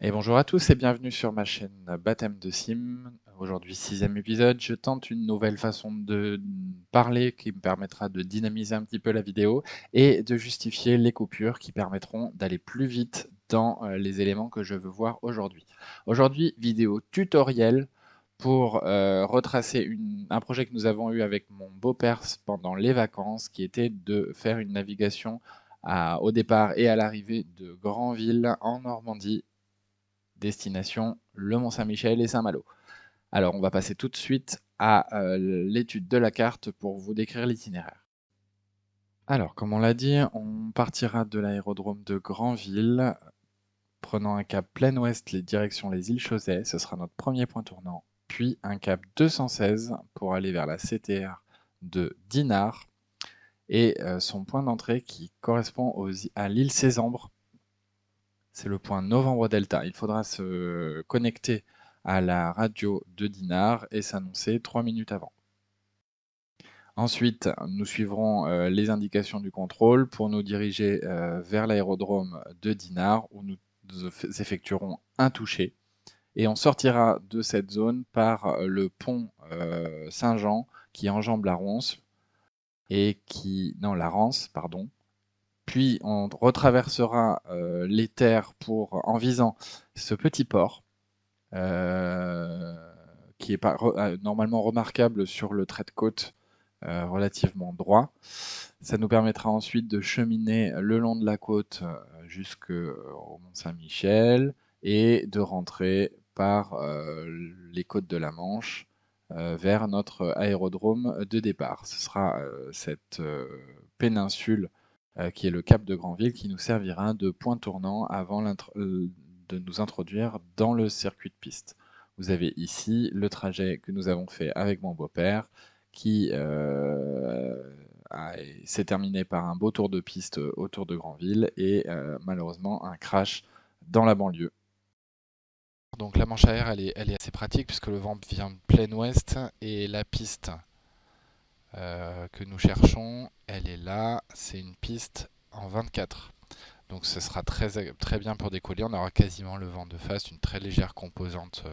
Et bonjour à tous et bienvenue sur ma chaîne Baptême de Sim. Aujourd'hui, sixième épisode, je tente une nouvelle façon de parler qui me permettra de dynamiser un petit peu la vidéo et de justifier les coupures qui permettront d'aller plus vite dans les éléments que je veux voir aujourd'hui. Aujourd'hui, vidéo tutoriel pour retracer un projet que nous avons eu avec mon beau-père pendant les vacances, qui était de faire une navigation au départ et à l'arrivée de Granville en Normandie, destination le Mont-Saint-Michel et Saint-Malo. Alors, on va passer tout de suite à l'étude de la carte pour vous décrire l'itinéraire. Alors, comme on l'a dit, on partira de l'aérodrome de Granville, prenant un cap plein ouest, les directions les îles Chausey, ce sera notre premier point tournant, puis un cap 216 pour aller vers la CTR de Dinard, et son point d'entrée qui correspond à l'île Cézembre, c'est le point Novembre Delta. Il faudra se connecter à la radio de Dinard et s'annoncer 3 minutes avant. Ensuite, nous suivrons les indications du contrôle pour nous diriger vers l'aérodrome de Dinard où nous effectuerons un toucher. Et on sortira de cette zone par le pont Saint-Jean qui enjambe la Ronce la Rance, pardon. Puis on retraversera les terres en visant ce petit port qui est normalement remarquable sur le trait de côte relativement droit. Ça nous permettra ensuite de cheminer le long de la côte jusqu'au Mont-Saint-Michel et de rentrer par les côtes de la Manche vers notre aérodrome de départ. Ce sera cette péninsule qui est le cap de Granville qui nous servira de point tournant avant de nous introduire dans le circuit de piste. Vous avez ici le trajet que nous avons fait avec mon beau-père qui s'est terminé par un beau tour de piste autour de Granville et malheureusement un crash dans la banlieue. Donc la manche à air, elle est assez pratique puisque le vent vient de plein ouest et la piste que nous cherchons, elle est là, c'est une piste en 24. Donc ce sera très bien pour décoller, on aura quasiment le vent de face, une très légère composante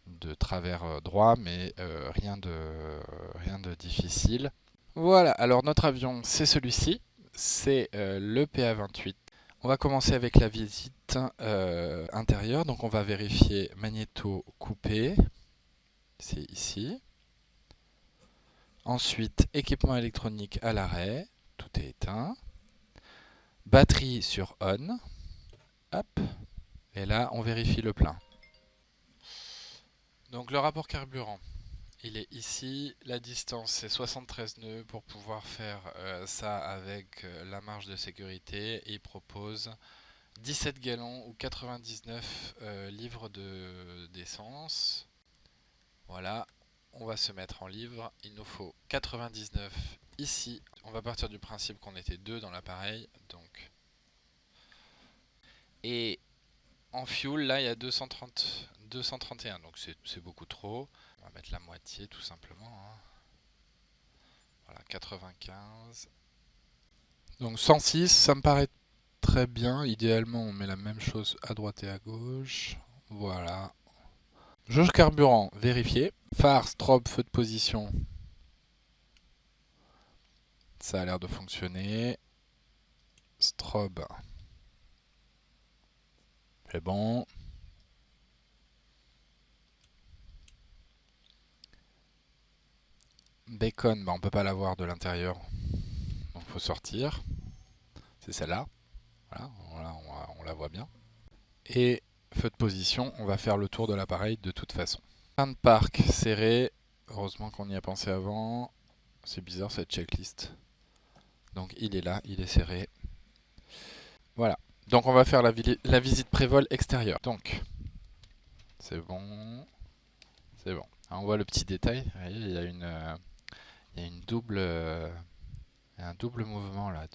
de travers droit, mais rien de difficile. Voilà, alors notre avion, c'est celui-ci, c'est le PA28. On va commencer avec la visite intérieure, donc on va vérifier magnéto coupé, c'est ici. Ensuite, équipement électronique à l'arrêt, tout est éteint. Batterie sur on, hop, et là on vérifie le plein. Donc le rapport carburant, il est ici, la distance c'est 73 nœuds pour pouvoir faire ça avec la marge de sécurité. Il propose 17 gallons ou 99 livres d'essence. Voilà, on va se mettre en livres, il nous faut 99 ici. On va partir du principe qu'on était deux dans l'appareil, donc. Et en fuel, là il y a 231, donc c'est beaucoup trop. On va mettre la moitié tout simplement, hein. Voilà, 95. Donc 106, ça me paraît très bien. Idéalement, on met la même chose à droite et à gauche. Voilà. Jauge carburant, vérifié. Phare, strobe, feu de position. Ça a l'air de fonctionner. Strobe. C'est bon. Bacon, bah on peut pas la voir de l'intérieur. Donc faut sortir. C'est celle-là. Voilà, on la voit bien. Et feu de position, on va faire le tour de l'appareil de toute façon. Fin de parc serré. Heureusement qu'on y a pensé avant. C'est bizarre cette checklist. Donc il est là, il est serré. Voilà. Donc on va faire la visite prévol extérieure. Donc c'est bon. C'est bon. Alors, on voit le petit détail. Vous voyez, il y a un double mouvement là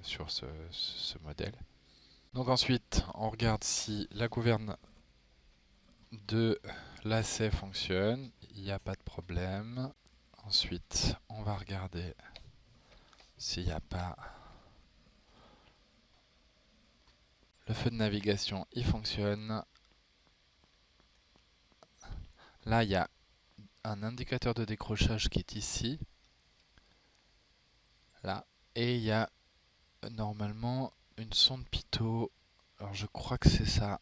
sur ce modèle. Donc ensuite, on regarde si la gouverne de lacet fonctionne. Il n'y a pas de problème. Ensuite, on va regarder s'il n'y a pas Le feu de navigation, il fonctionne. Là, il y a un indicateur de décrochage qui est ici. Là. Et il y a normalement une sonde pitot. Alors je crois que c'est ça.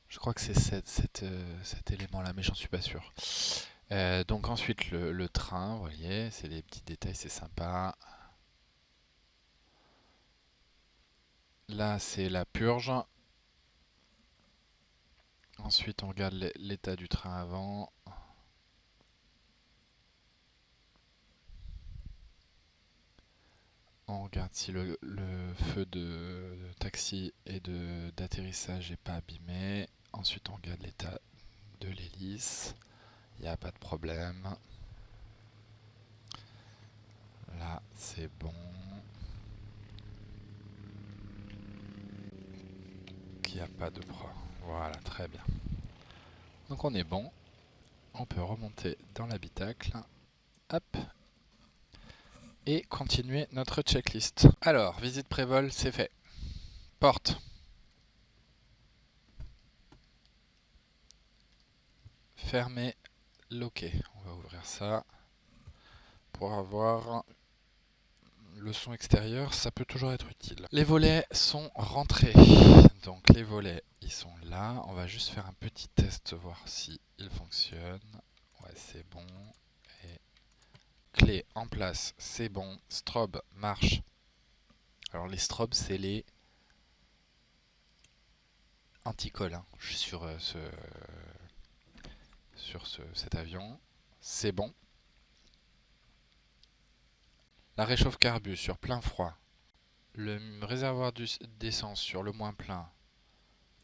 Je crois que c'est cet élément-là, mais j'en suis pas sûr. Donc ensuite le train, vous voyez, c'est les petits détails, c'est sympa. Là, c'est la purge. Ensuite, on regarde l'état du train avant. On regarde si le feu de taxi et d'atterrissage n'est pas abîmé. Ensuite, on regarde l'état de l'hélice. Il n'y a pas de problème. Là, c'est bon. Il n'y a pas de problème. Voilà, très bien. Donc on est bon. On peut remonter dans l'habitacle. Hop. Et continuer notre checklist. Alors, visite prévol, c'est fait. Porte. Fermé. Loqué. On va ouvrir ça. Pour avoir le son extérieur, ça peut toujours être utile. Les volets sont rentrés. Donc les volets, ils sont là. On va juste faire un petit test, voir si ils fonctionnent. Ouais, c'est bon. Et clé en place, c'est bon. Strobe marche. Alors les strobes, c'est les anticols. Hein. Je suis sur cet avion. C'est bon. La réchauffe carbu sur plein froid. Le réservoir d'essence sur le moins plein.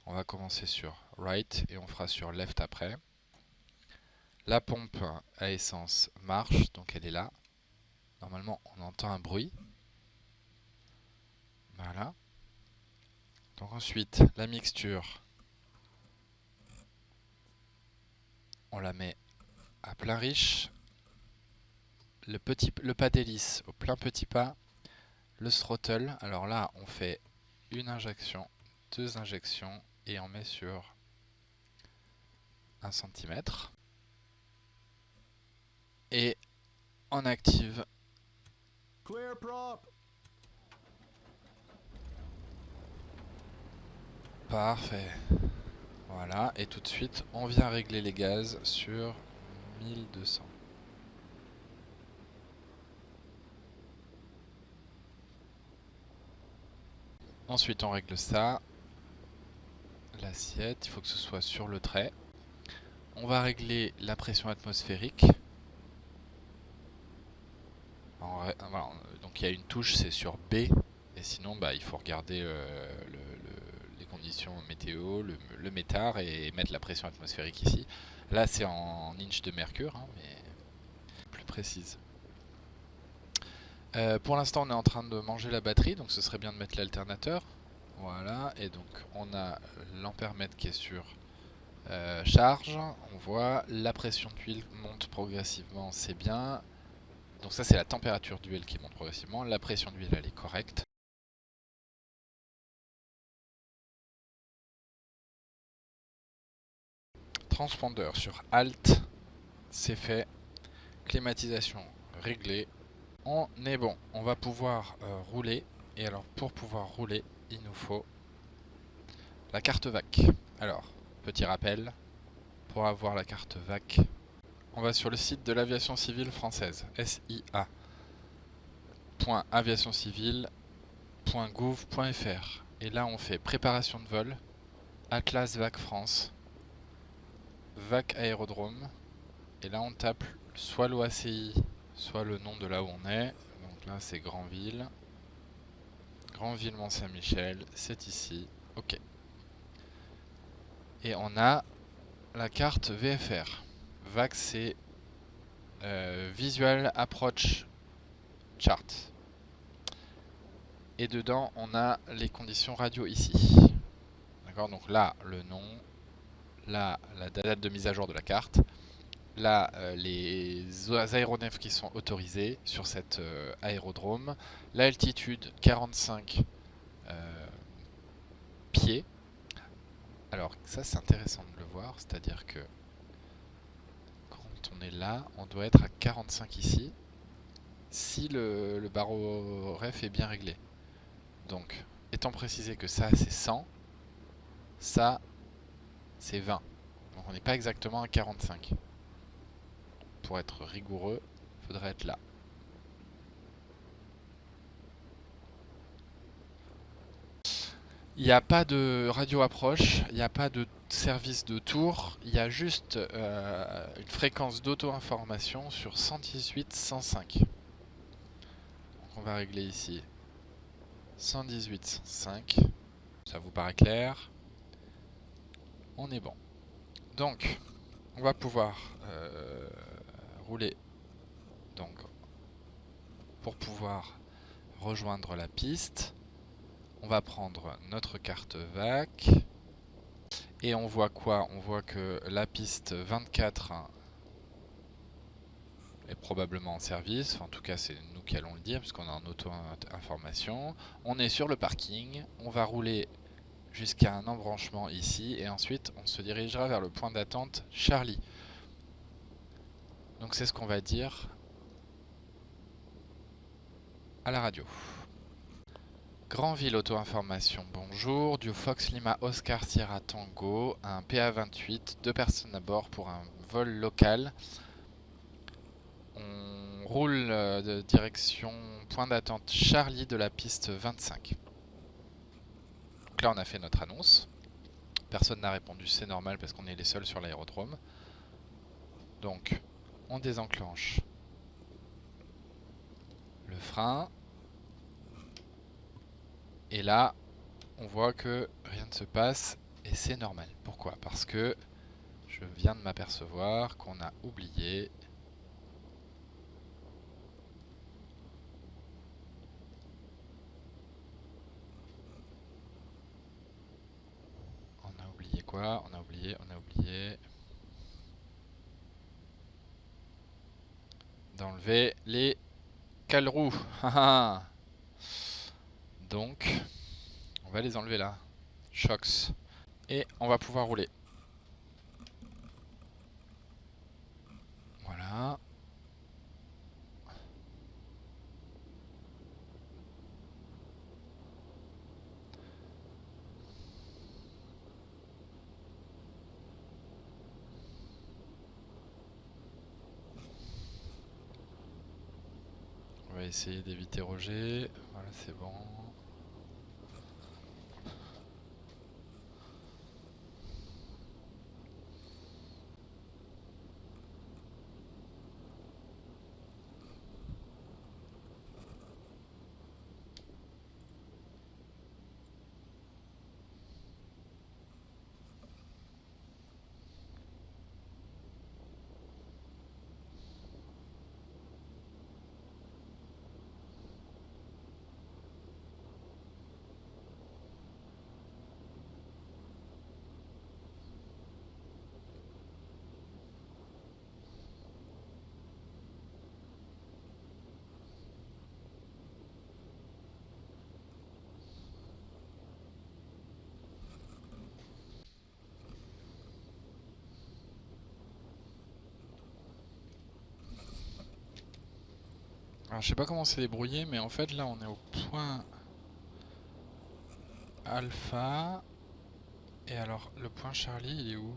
On va commencer sur right et on fera sur left après. La pompe à essence marche, donc elle est là. Normalement, on entend un bruit. Voilà. Donc ensuite, la mixture, on la met à plein riche. Le pas d'hélice au plein petit pas. Le throttle, alors là, on fait une injection, 2 injections et on met sur 1 cm. Et on active. Clear prop. Parfait. Voilà, et tout de suite, on vient régler les gaz sur 1200. Ensuite, on règle ça. L'assiette, il faut que ce soit sur le trait. On va régler la pression atmosphérique. Voilà, donc il y a une touche, c'est sur B. Et sinon, bah, il faut regarder les conditions météo, le métard et mettre la pression atmosphérique ici. Là, c'est en inch de mercure, hein, mais plus précise. Pour l'instant, on est en train de manger la batterie, donc ce serait bien de mettre l'alternateur. Voilà, et donc on a l'ampèremètre qui est sur charge. On voit la pression d'huile monte progressivement, c'est bien. Donc ça, c'est la température d'huile qui monte progressivement. La pression d'huile, elle est correcte. Transpondeur sur Alt, c'est fait. Climatisation réglée. On est bon. On va pouvoir rouler. Et alors, pour pouvoir rouler, il nous faut la carte VAC. Alors, petit rappel, pour avoir la carte VAC, on va sur le site de l'aviation civile française, sia.aviationcivile.gouv.fr. Et là, on fait préparation de vol, Atlas VAC France, VAC aérodrome. Et là, on tape soit l'OACI, soit le nom de là où on est. Donc là, c'est Granville. Granville Mont-Saint-Michel, c'est ici. OK. Et on a la carte VFR. VAC, c'est Visual Approach Chart. Et dedans, on a les conditions radio ici. D'accord, donc là, le nom. Là, la date de mise à jour de la carte. Là, les aéronefs qui sont autorisés sur cet aérodrome. L'altitude 45 Alors ça c'est intéressant de le voir, c'est-à-dire que quand on est là, on doit être à 45 ici, si le barreau ref est bien réglé. Donc, étant précisé que ça c'est 100, ça c'est 20. Donc on n'est pas exactement à 45. Pour être rigoureux, il faudrait être là. Il n'y a pas de radio approche, il n'y a pas de service de tour, il y a juste une fréquence d'auto-information sur 118.105. Donc on va régler ici 118.5. Ça vous paraît clair? On est bon. Donc, on va pouvoir rouler. Donc, pour pouvoir rejoindre la piste, on va prendre notre carte VAC. Et on voit quoi? On voit que la piste 24 est probablement en service. Enfin, en tout cas, c'est nous qui allons le dire, puisqu'on est en auto-information. On est sur le parking. On va rouler jusqu'à un embranchement ici. Et ensuite, on se dirigera vers le point d'attente Charlie. Donc, c'est ce qu'on va dire à la radio. Grandville Auto-Information, bonjour. Du Fox Lima Oscar Sierra Tango, un PA28, 2 personnes à bord pour un vol local. On roule de direction point d'attente Charlie de la piste 25. Donc là, on a fait notre annonce. Personne n'a répondu, c'est normal parce qu'on est les seuls sur l'aérodrome. Donc, on désenclenche le frein. Et là, on voit que rien ne se passe et c'est normal. Pourquoi? Parce que je viens de m'apercevoir qu'on a oublié quoi? On a oublié d'enlever les caleroues. Donc, on va les enlever là. Shocks. Et on va pouvoir rouler. Voilà. On va essayer d'éviter Roger. Voilà, c'est bon. Alors je sais pas comment c'est débrouillé, mais en fait là on est au point alpha. Et alors le point Charlie il est où?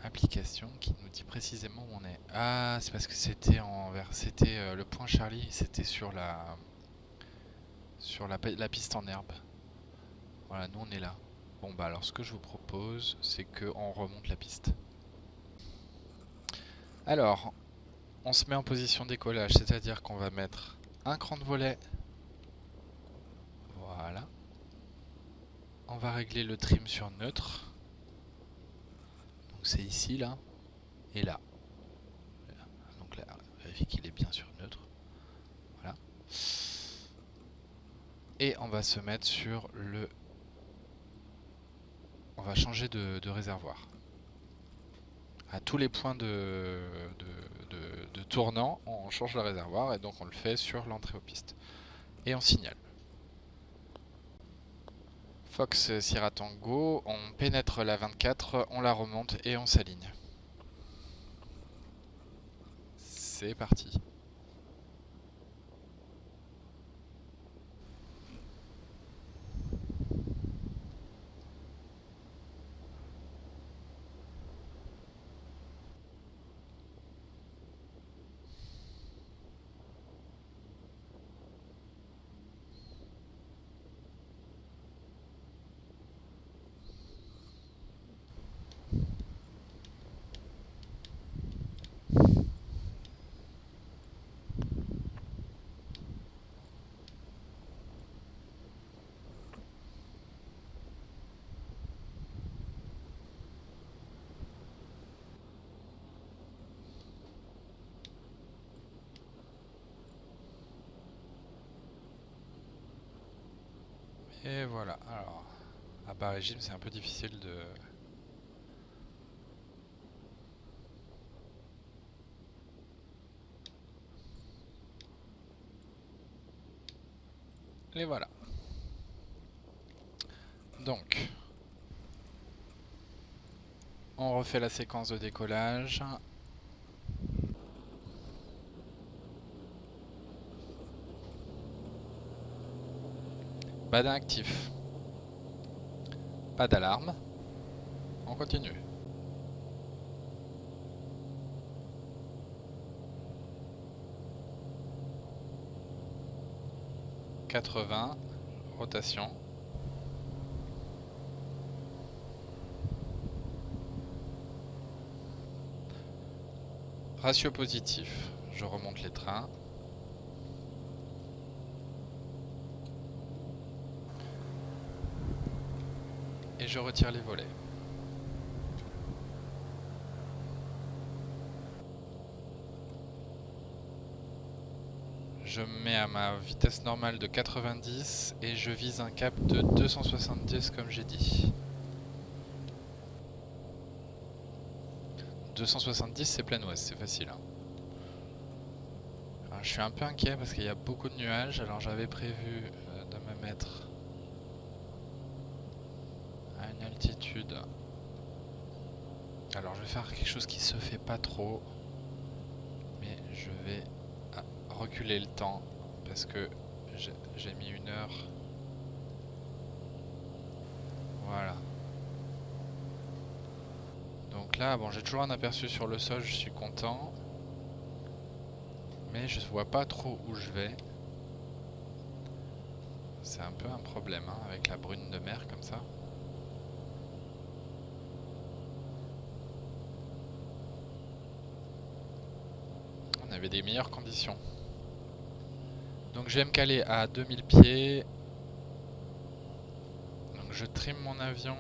Application qui nous dit précisément où on est. Ah, c'est parce que c'était le point Charlie, c'était sur la piste en herbe. Voilà, nous on est là. Bon bah alors ce que je vous propose, c'est qu'on remonte la piste. Alors, on se met en position décollage, c'est-à-dire qu'on va mettre un cran de volet. Voilà. On va régler le trim sur neutre. Donc c'est ici, là, et là. Donc là, vérifie qu'il est bien sur neutre. Voilà. Et on va se mettre sur le... On va changer de réservoir. À tous les points de tournant, on change le réservoir et donc on le fait sur l'entrée aux pistes. Et on signale. Fox Sierra Tango, on pénètre la 24, on la remonte et on s'aligne. C'est parti. Et voilà, alors, à bas régime c'est un peu difficile de... Et voilà. Donc, on refait la séquence de décollage. Badin actif. Pas d'alarme. On continue. « 80, rotation. Ratio positif, je remonte les trains. Et je retire les volets. Je me mets à ma vitesse normale de 90 et je vise un cap de 270 comme j'ai dit. 270 c'est plein ouest, c'est facile. Hein. Alors, je suis un peu inquiet parce qu'il y a beaucoup de nuages, alors j'avais prévu de me mettre à une altitude. Alors je vais faire quelque chose qui se fait pas trop, mais je vais reculer le temps parce que j'ai mis 1 heure. Voilà. Donc là, bon, j'ai toujours un aperçu sur le sol, je suis content. Mais je ne vois pas trop où je vais. C'est un peu un problème hein, avec la brune de mer comme ça. On avait des meilleures conditions. Donc je vais me caler à 2000 pieds. Donc je trim mon avion.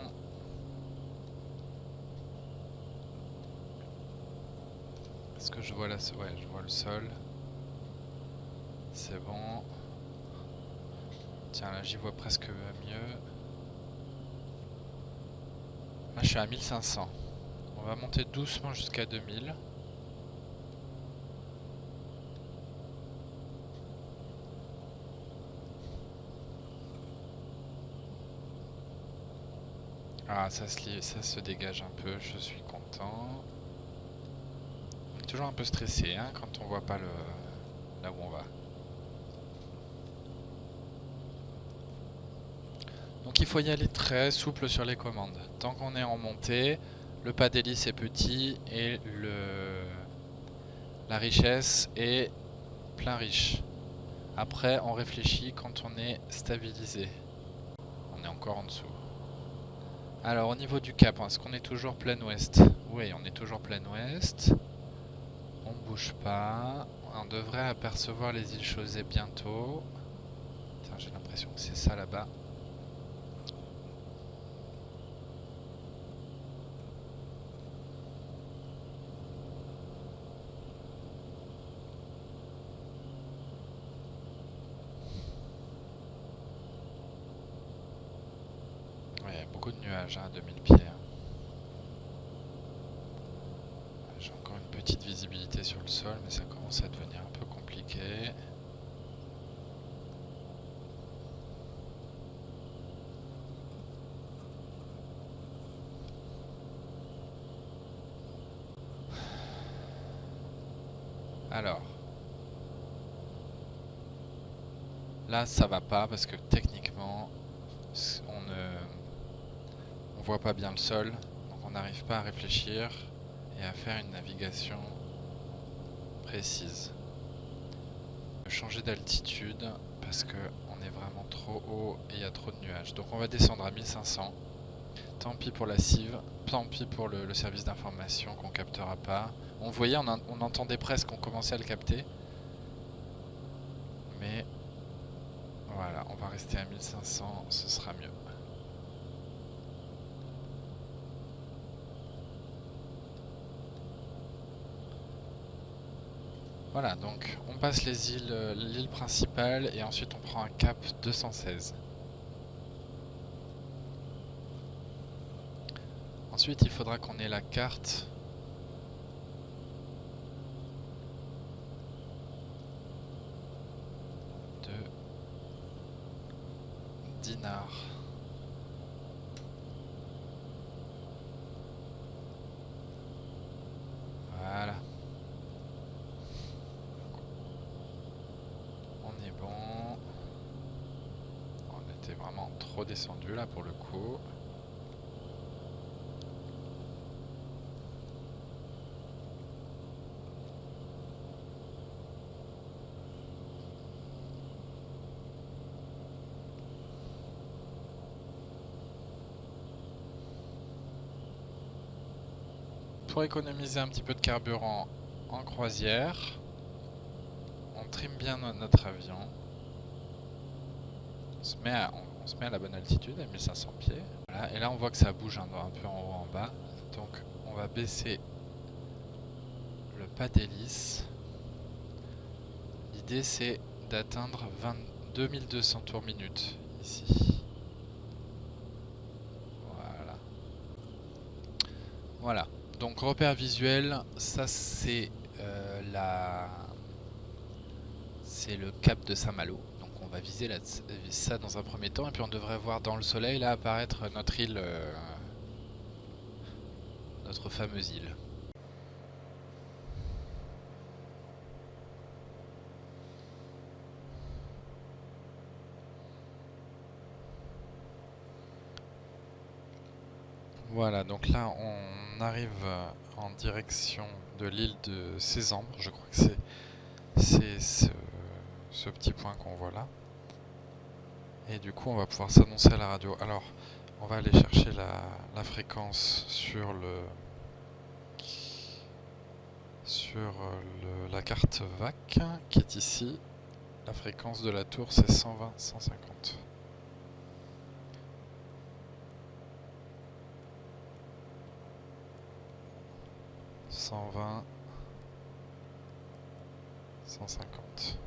Est-ce que je vois là? Ouais, je vois le sol. C'est bon. Tiens, là j'y vois presque mieux. Là je suis à 1500. On va monter doucement jusqu'à 2000. Ah, ça se dégage un peu, je suis content. On est toujours un peu stressé hein, quand on voit pas là où on va. Donc il faut y aller très souple sur les commandes. Tant qu'on est en montée, le pas d'hélice est petit et la richesse est plein riche. Après on réfléchit quand on est stabilisé. On est encore en dessous. Alors au niveau du cap, est-ce qu'on est toujours plein ouest? Oui, on est toujours plein ouest. On ne bouge pas. On devrait apercevoir les îles Chausey bientôt. J'ai l'impression que c'est ça là-bas. Beaucoup de nuages à 2000 pieds. J'ai encore une petite visibilité sur le sol, mais ça commence à devenir un peu compliqué. Alors, là ça va pas parce que techniquement on voit pas bien le sol, donc on n'arrive pas à réfléchir et à faire une navigation précise. Changer d'altitude parce que on est vraiment trop haut et il y a trop de nuages. Donc on va descendre à 1500. Tant pis pour la cive, tant pis pour le service d'information qu'on captera pas. On voyait, on entendait presque qu'on commençait à le capter. Mais voilà, on va rester à 1500, ce sera mieux. Voilà, donc on passe les îles, l'île principale et ensuite on prend un cap 216. Ensuite, il faudra qu'on ait la carte de Dinard. Voilà. On est bon. On était vraiment trop descendu là pour le coup. Pour économiser un petit peu de carburant en croisière, on trime bien notre avion. On se met à la bonne altitude, à 1500 pieds. Voilà, et là on voit que ça bouge un peu en haut, en bas. Donc on va baisser le pas d'hélice. L'idée c'est d'atteindre 2200 tours minute ici. Voilà. Voilà. Donc repère visuel, ça c'est c'est le cap de Saint-Malo. Donc on va viser ça dans un premier temps et puis on devrait voir dans le soleil là apparaître notre île, notre fameuse île. Voilà, donc là on arrive en direction de l'île de Cézanne. Je crois que c'est ce petit point qu'on voit là. Et du coup on va pouvoir s'annoncer à la radio. Alors on va aller chercher la fréquence sur la carte VAC qui est ici. La fréquence de la tour c'est 120-150. « 120 150.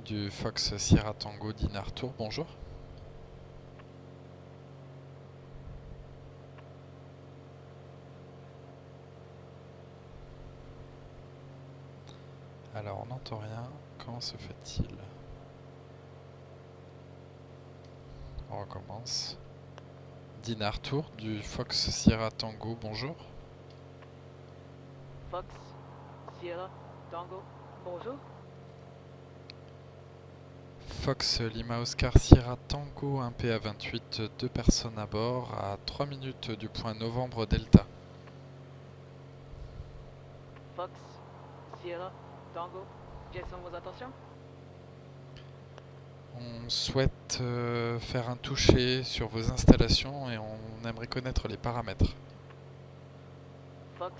Du Fox Sierra Tango Dinard Tour, bonjour. Alors on n'entend rien, comment se fait-il? On recommence. Dinard Tour du Fox Sierra Tango, bonjour. Fox Sierra Tango, bonjour. Fox Lima Oscar Sierra Tango, un PA28, 2 personnes à bord, à 3 minutes du point Novembre Delta. Fox Sierra Tango, quelles sont vos intentions? On souhaite faire un toucher sur vos installations et on aimerait connaître les paramètres. Fox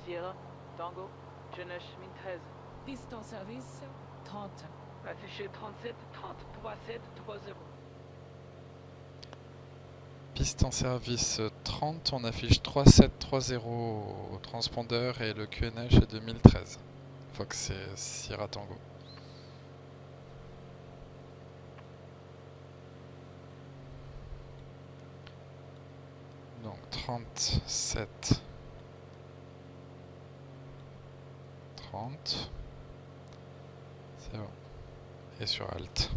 Sierra Tango, Jeunesse 13. Piste en service 30. Affiché 37 30 37 30. Piste en service 30, on affiche 3730 au transpondeur et le QNH est 2013. Fox Sierra Tango. Donc 37 30. C'est bon. Et sur Alt.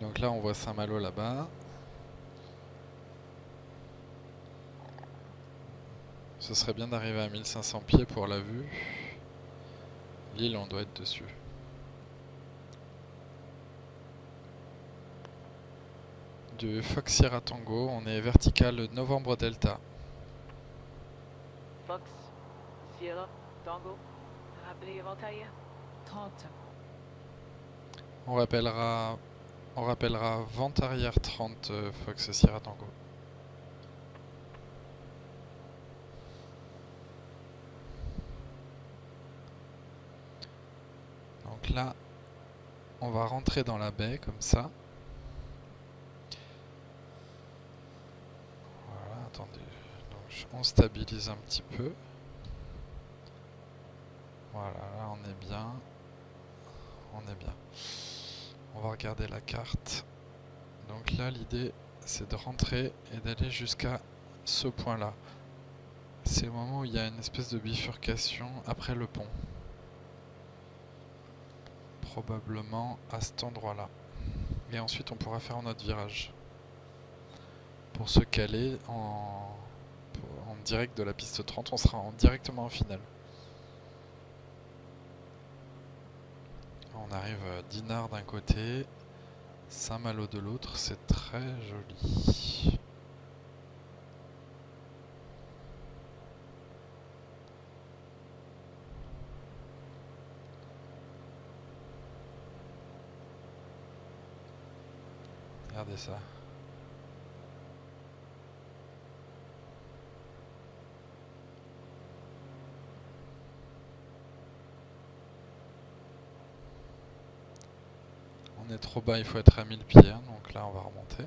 Donc là on voit Saint-Malo là-bas. Ce serait bien d'arriver à 1500 pieds pour la vue. L'île on doit être dessus. Du Fox Sierra Tango, on est vertical Novembre Delta. Fox, Sierra, Tango, rappelez Voltaire. 30. On rappellera vente arrière 30 Fox Sierra Tango. Donc là, on va rentrer dans la baie comme ça. Voilà, attendez. Donc, on stabilise un petit peu. Voilà, là on est bien. On est bien. On va regarder la carte. Donc là, l'idée, c'est de rentrer et d'aller jusqu'à ce point-là. C'est le moment où il y a une espèce de bifurcation après le pont. Probablement à cet endroit-là. Et ensuite, on pourra faire notre virage. Pour se caler en direct de la piste 30, on sera directement en finale. On arrive à Dinard d'un côté, Saint-Malo de l'autre, c'est très joli. Regardez ça. On est trop bas, il faut être à 1000 pieds, hein, donc là on va remonter.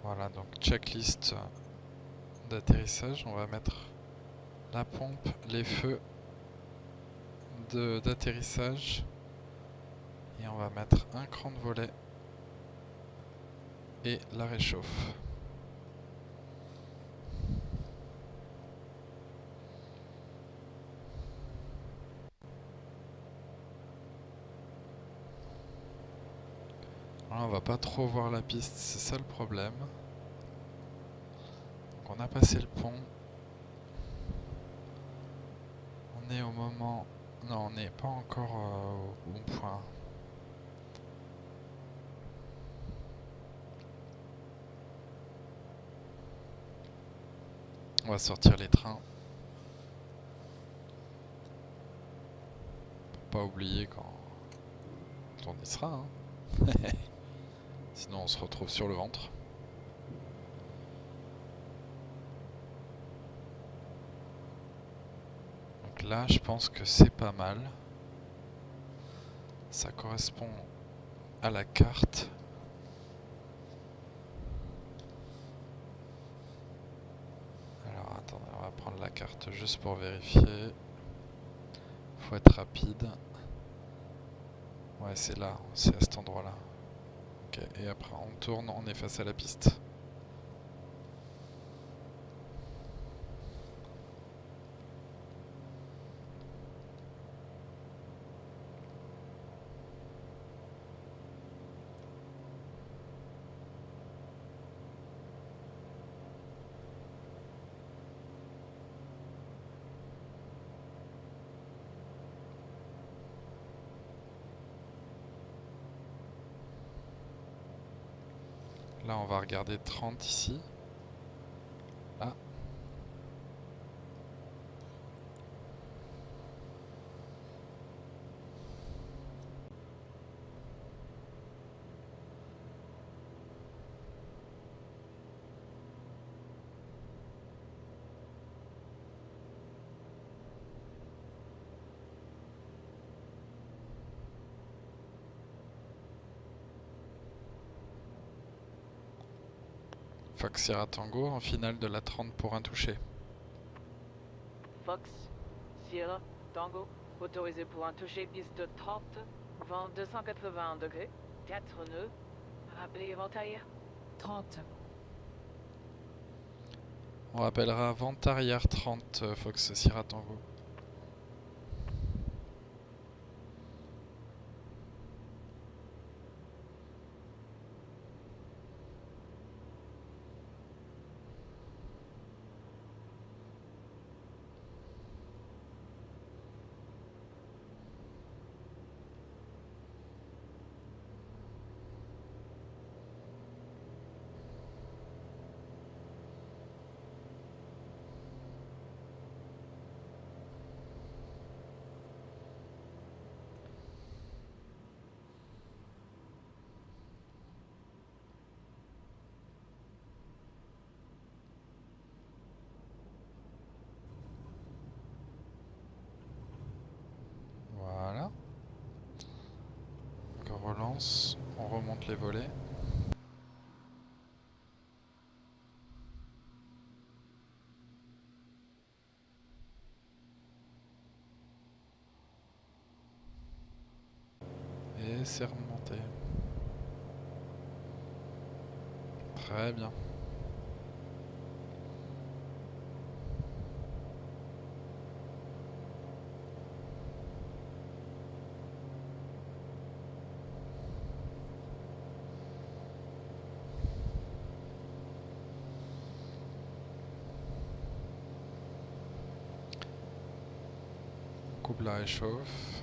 Voilà, donc checklist d'atterrissage, on va mettre la pompe, les feux d'atterrissage. Et on va mettre un cran de volet et la réchauffe. Là, on va pas trop voir la piste, c'est ça le problème. Donc on a passé le pont. On est au moment... Non, on n'est pas encore au bon point. On va sortir les trains. Pour pas oublier quand on y sera. Hein. Sinon on se retrouve sur le ventre. Donc là je pense que c'est pas mal. Ça correspond à la carte. Alors attendez, on va prendre la carte juste pour vérifier. Faut être rapide. Ouais, c'est là, c'est à cet endroit-là. Ok, et après on tourne, on est face à la piste. Là, on va regarder 30 ici. Ah. Fox Sierra Tango en finale de la 30 pour un touché. Fox, Sierra, Tango, autorisé pour un toucher piste de 30, vent 281 degrés, 4 nœuds, rappelez vent arrière. 30. On rappellera vent arrière 30, Fox Sierra Tango. Voilà. Donc on relance, on remonte les volets. Et c'est remonté. Très bien. On coupe la réchauffe.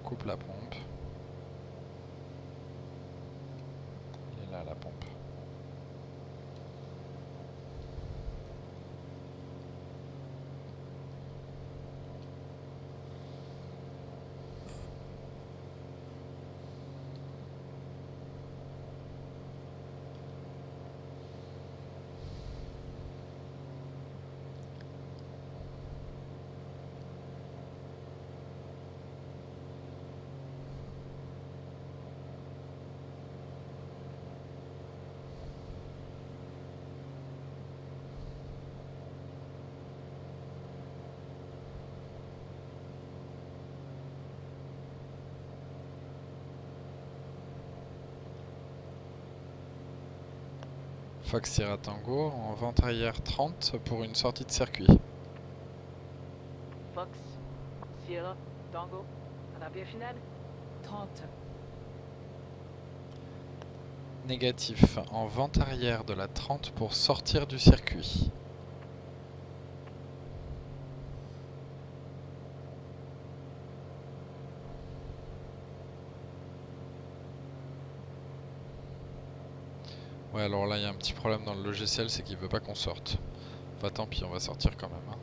On coupe la pompe. Et là la pompe. Fox Sierra Tango en vent arrière 30 pour une sortie de circuit. Fox, Sierra, Tango, rappel final. 30. Négatif en vent arrière de la 30 pour sortir du circuit. Ouais, alors là il y a un petit problème dans le logiciel, c'est qu'il veut pas qu'on sorte. Enfin tant pis, on va sortir quand même. Hein.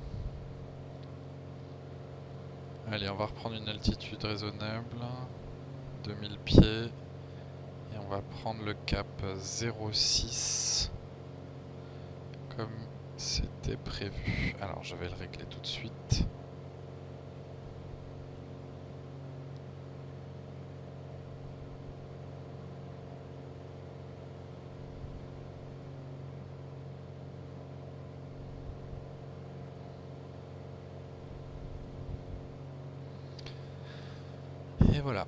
Allez, on va reprendre une altitude raisonnable, 2000 pieds, et on va prendre le cap 0,6 comme c'était prévu. Alors je vais le régler tout de suite. Et voilà.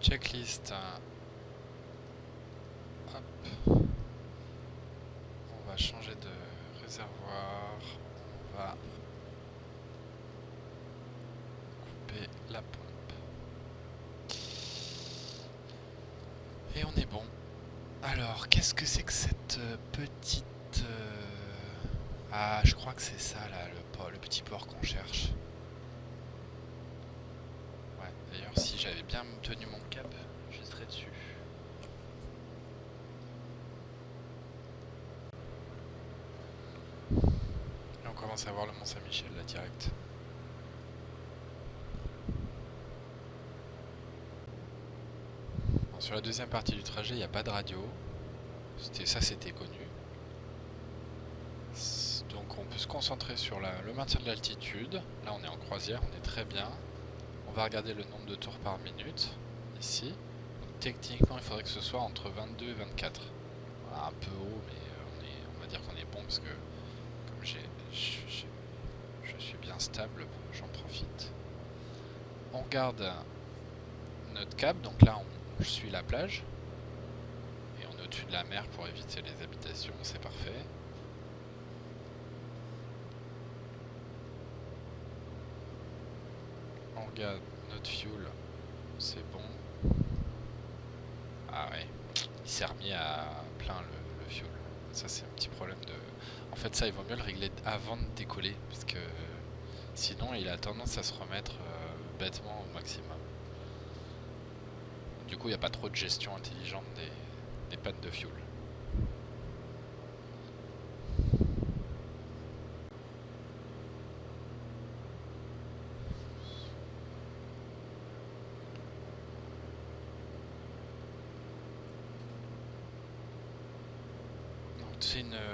checklist. Hop. On va changer de réservoir. On va couper la pompe. Et on est bon. Alors, qu'est-ce que c'est que cette petite... Ah, je crois que c'est ça, là, le petit port qu'on cherche. Ouais, d'ailleurs, si j'avais bien tenu mon cap, je serais dessus. Et on commence à voir le Mont-Saint-Michel, là, direct. Bon, sur la deuxième partie du trajet, il n'y a pas de radio. C'était connu. Donc on peut se concentrer sur le maintien de l'altitude. Là on est en croisière, on est très bien. On va regarder le nombre de tours par minute, ici. Donc, techniquement il faudrait que ce soit entre 22 et 24. Voilà, un peu haut, mais on va dire qu'on est bon parce que comme je suis bien stable, j'en profite. On regarde notre cap, donc là je suis la plage. Et on est au-dessus de la mer pour éviter les habitations, c'est parfait. On regarde notre fuel, c'est bon. Ah ouais, il s'est remis à plein le fuel. Ça c'est un petit problème de... En fait ça il vaut mieux le régler avant de décoller, parce que sinon il a tendance à se remettre bêtement au maximum. Du coup il n'y a pas trop de gestion intelligente des pannes de fuel.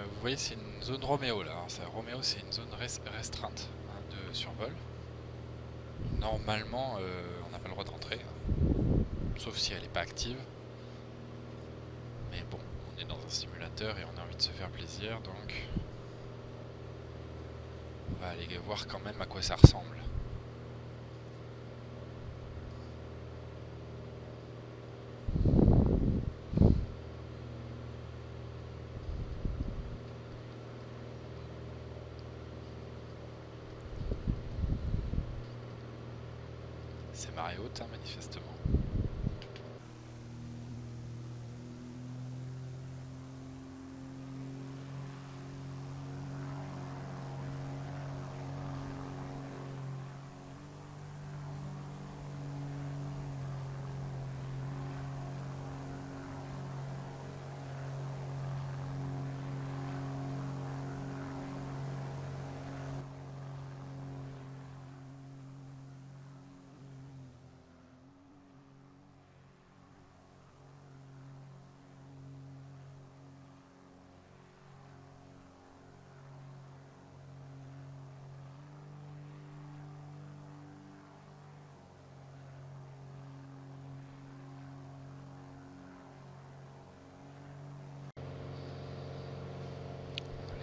Vous voyez, c'est une zone Roméo là. Alors, Roméo, c'est une zone restreinte de survol. Normalement, on n'a pas le droit de rentrer, sauf si elle n'est pas active. Mais bon, on est dans un simulateur et on a envie de se faire plaisir, donc on va aller voir quand même à quoi ça ressemble. C'est marée haute, hein, manifestement.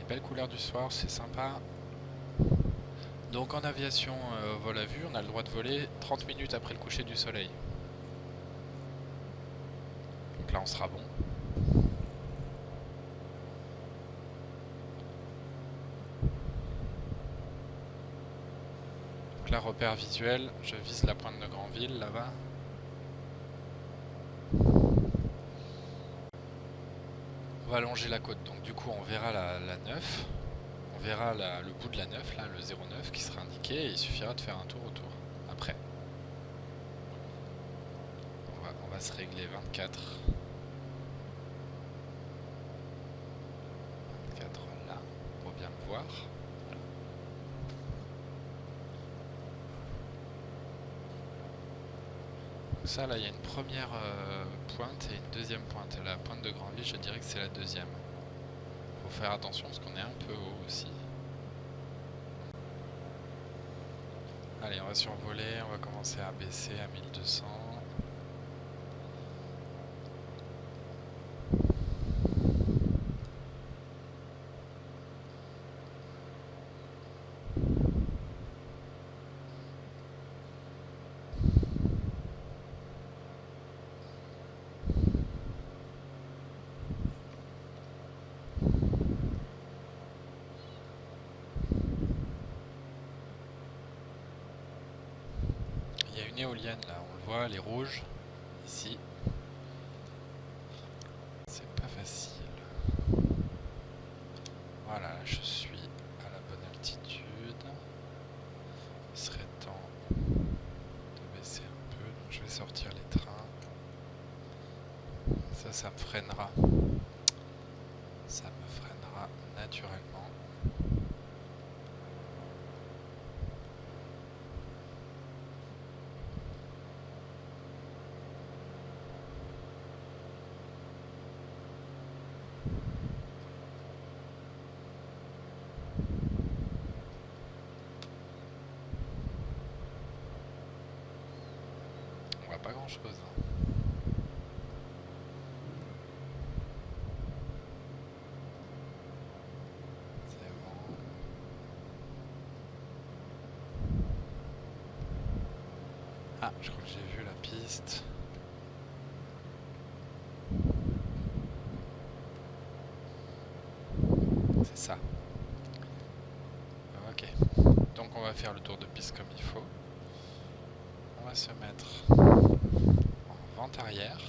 Belle couleur du soir, c'est sympa. Donc en aviation, vol à vue, on a le droit de voler 30 minutes après le coucher du soleil. Donc là on sera bon. Donc là repère visuel, je vise la pointe de Granville là-bas. On va allonger la côte, donc du coup on verra la 9. On verra le bout de la 9, là, le 09 qui sera indiqué, et il suffira de faire un tour autour, après. On va se régler 24. 24 là, pour bien le voir. Donc ça, là, il y a une première pointe et une deuxième pointe. La pointe de Granville, je dirais que c'est la deuxième. Faut faire attention parce qu'on est un peu haut aussi. Allez, on va survoler, on va commencer à baisser à 1200. une éolienne là, on le voit, elle est rouge. Ici. C'est pas facile. Voilà, là, je suis à la bonne altitude. Il serait temps de baisser un peu. Donc je vais sortir les trains. Ça me freinera. Ça me freinera naturellement. On voit pas grand chose. C'est bon. Ah, je crois que j'ai vu la piste. C'est ça. Ok. Donc on va faire le tour de piste comme il faut. On va se mettre en vente arrière.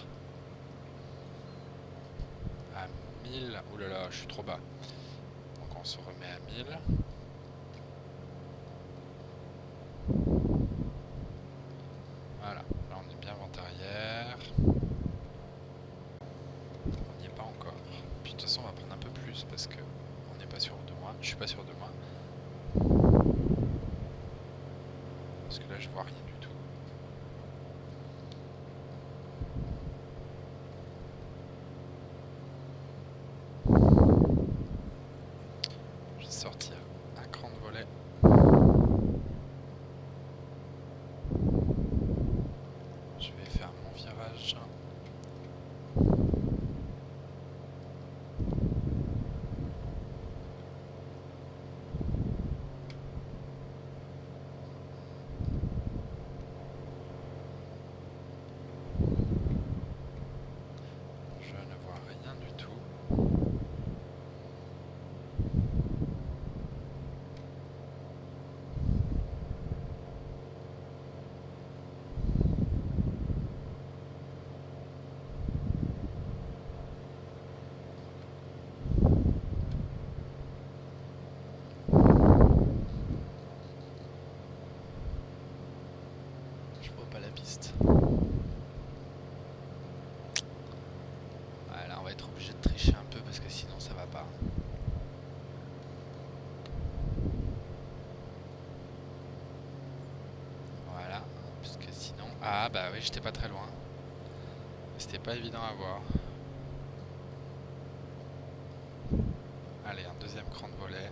À 1000. Ouh là là, je suis trop bas. Donc on se remet à 1000. Voilà. Là on est bien vente arrière. On n'y est pas encore. Puis de toute façon on va prendre un peu plus parce que on n'est pas sûr de moi. Je suis pas sûr de moi. Parce que là je vois rien du tout. Je vais sortir un cran de volet. Je vais faire mon virage. Je ne vois rien du tout. Je vois pas la piste. Voilà, on va être obligé de tricher un peu parce que sinon ça va pas. Voilà, parce que sinon... Ah bah oui, j'étais pas très loin. C'était pas évident à voir. Allez, un deuxième cran de volet.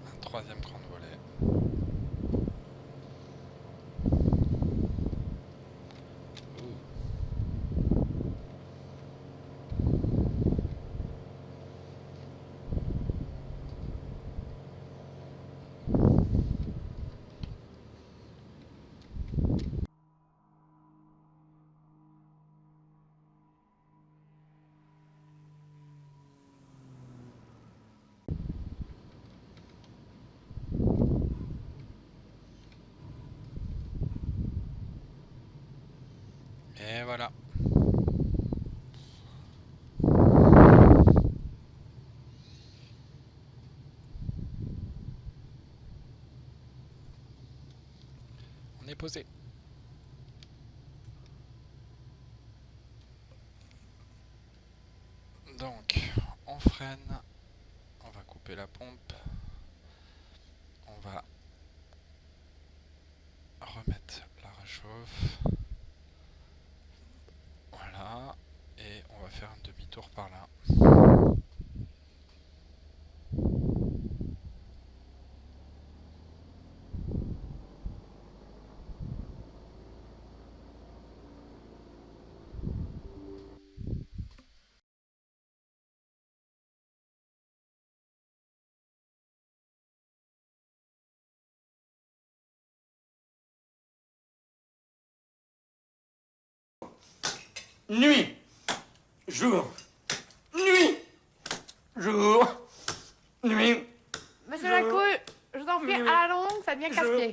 Un troisième cran de volet. Ouh. Et voilà. On est posé. Donc, on freine. On va couper la pompe. On va remettre la réchauffe. Voilà. Et on va faire un demi-tour par là. Nuit, jour, nuit, Jour. Nuit. Monsieur Lacour, je vous en prie, à la longue, ça devient casse-pied.